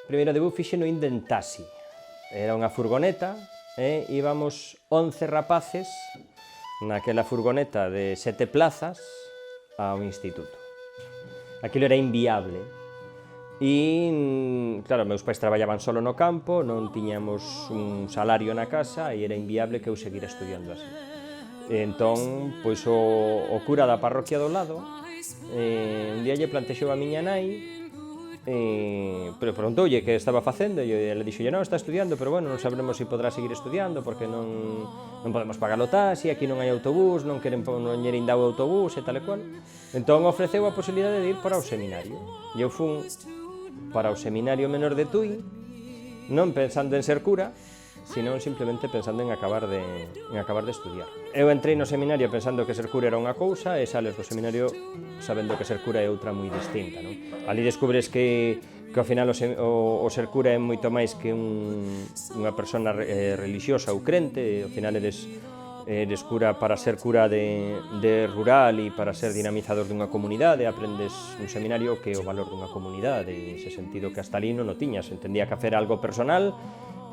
Primeiro debut fixe no Indentasi. Era unha furgoneta e íbamos 11 rapaces naquela furgoneta de 7 plazas ao instituto. Aquilo era inviable. E, claro, meus pais traballaban solo no campo, non tiñamos un salario na casa e era inviable que eu seguira estudiando así. E entón, pois o cura da parroquia do lado un día lle plantexou a miña nai, pero preguntoulle que estaba facendo e ela dixolle, non, está estudiando, pero bueno, non sabremos se podrá seguir estudiando porque non podemos pagar o taxi, aquí non hai autobús, non lle rindau o autobús e tal e cual. Entón ofreceu a posibilidade de ir para o seminario. E eu fun para o seminario menor de Tui, non pensando en ser cura, senón simplemente pensando en acabar de estudiar. Eu entrei no seminario pensando que ser cura era unha cousa e sales do seminario sabendo que ser cura é outra moi distinta, non? Ali descubres que ao final o ser cura é moito máis que unha persona religiosa ou crente, ao final eres cura para ser cura de rural e para ser dinamizador dunha comunidade, aprendes un seminario que é o valor dunha comunidade, e ese sentido que hasta ali non o tiñas, entendía que hacer algo personal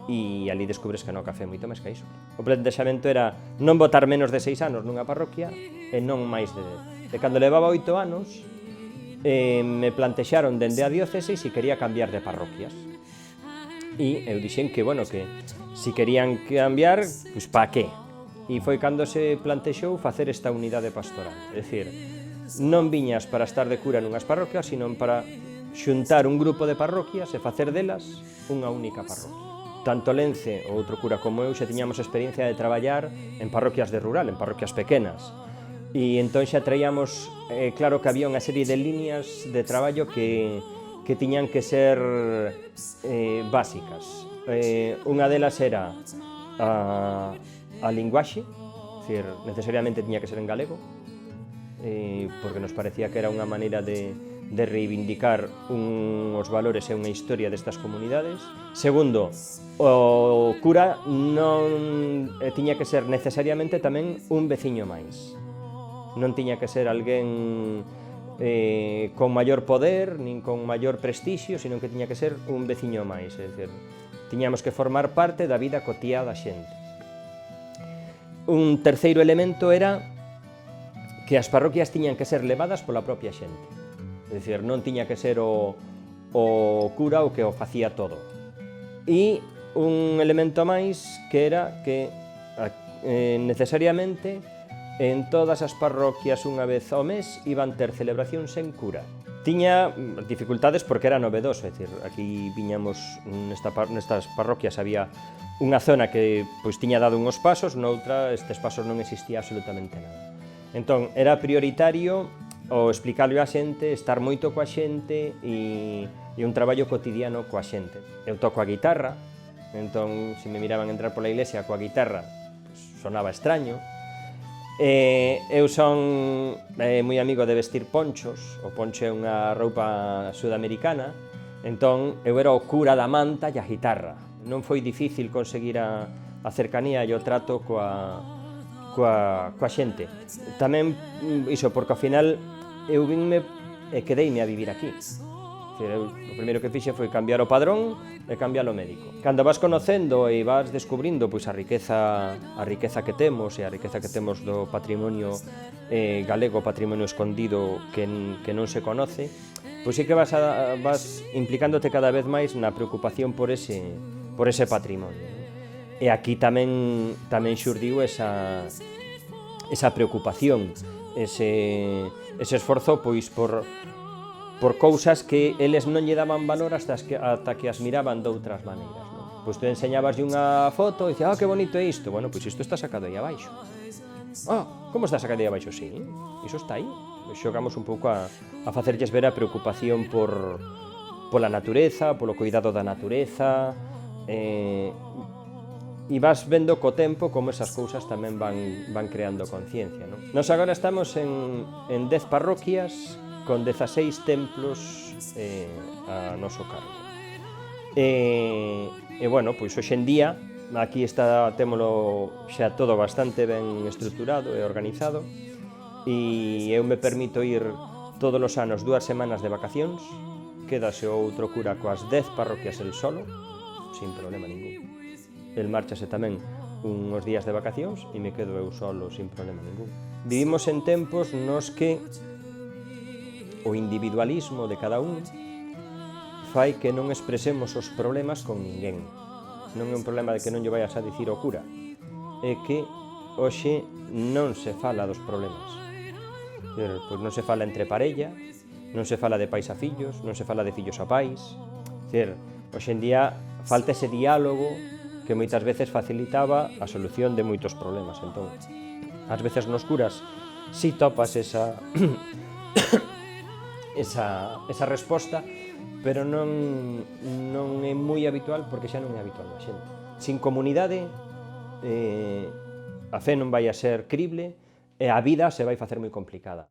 e ali descubres que non café moito máis que iso. O plantexamento era non botar menos de 6 anos nunha parroquia e non máis de 10. E cando levaba 8 anos me plantexaron dende a diócese se quería cambiar de parroquias. E eu dixen que, bueno, que se querían cambiar, pois pa que? E foi cando se plantexou facer esta unidade pastoral. É dicir, non viñas para estar de cura nunhas parroquias, sino para xuntar un grupo de parroquias e facer delas unha única parroquia. Tanto Lence, o outro cura como eu, xa tiñamos experiencia de traballar en parroquias de rural, en parroquias pequenas. E entón xa traíamos, claro que había unha serie de líneas de traballo que tiñan que ser básicas. Unha delas era a linguaxe, é dicir, necesariamente tiña que ser en galego, porque nos parecía que era unha maneira de reivindicar os valores e unha historia destas comunidades. Segundo, o cura non tiña que ser necesariamente tamén un veciño máis. Non tiña que ser alguén con maior poder, nin con maior prestixio, sino que tiña que ser un veciño máis, é dicir, tiñamos que formar parte da vida cotiá da xente. Un terceiro elemento era que as parroquias tiñan que ser levadas pola propia xente. É dicir, non tiña que ser o cura o que o facía todo. E un elemento máis que era que necesariamente en todas as parroquias unha vez ao mes iban ter celebracións sen cura. Tiña dificultades porque era novedoso, é dicir, aquí viñamos nestas parroquias había unha zona que pois tiña dado uns pasos, noutra estes pasos non existía absolutamente nada. Entón, era prioritario o explicarlo á xente, estar moito coa xente e un traballo cotidiano coa xente. Eu toco a guitarra, entón, se me miraban entrar pola iglesia coa guitarra, sonaba extraño. Eu son moi amigo de vestir ponchos, o poncho é unha roupa sudamericana, entón, eu era o cura da manta e a guitarra. Non foi difícil conseguir a cercanía e o trato coa xente. Tamén iso, porque ao final eu vinme e quedeime a vivir aquí. O primeiro que fixe foi cambiar o padrón e cambiar o médico. Cando vas conocendo e vas descubrindo pois a riqueza que temos e a riqueza que temos do patrimonio galego, patrimonio escondido que non se conoce, pois sí que vas implicándote cada vez máis na preocupación por ese patrimonio. E aquí tamén xurdiu esa preocupación, ese esforzo pois por cousas que eles non lle daban valor ata que as miraban de outras maneiras, non? Pois te enseñabas unha foto e dices, que bonito é isto. Bueno, pois isto está sacado aí abaixo. Como está sacado aí abaixo? Sí, iso está aí. Xogamos un pouco a facerlles ver a preocupación pola natureza, polo cuidado da natureza, e vas vendo co tempo como esas cousas tamén van creando conciencia, non? Nos agora estamos en 10 parroquias con 16 templos a noso cargo. Bueno, pois hoxe en día, aquí témolo xa todo bastante ben estruturado e organizado, e eu me permito ir todos os anos 2 semanas de vacacións quédase outro cura coas 10 parroquias el solo, sin problema ningún. El márchase tamén uns días de vacacións e me quedo eu solo sin problema ningún. Vivimos en tempos nos que o individualismo de cada un fai que non expresemos os problemas con ninguén. Non é un problema de que non lle vayas a dicir ao cura, é que hoxe non se fala dos problemas. Pois non se fala entre parella, non se fala de pais a fillos, non se fala de fillos a pais. Hoxe en día falta ese diálogo que moitas veces facilitaba a solución de moitos problemas. Entón, ás veces nos curas si topas esa resposta, pero non é moi habitual porque xa non é habitual na xente. Sin comunidade, a fe non vai a ser crible e a vida se vai facer moi complicada.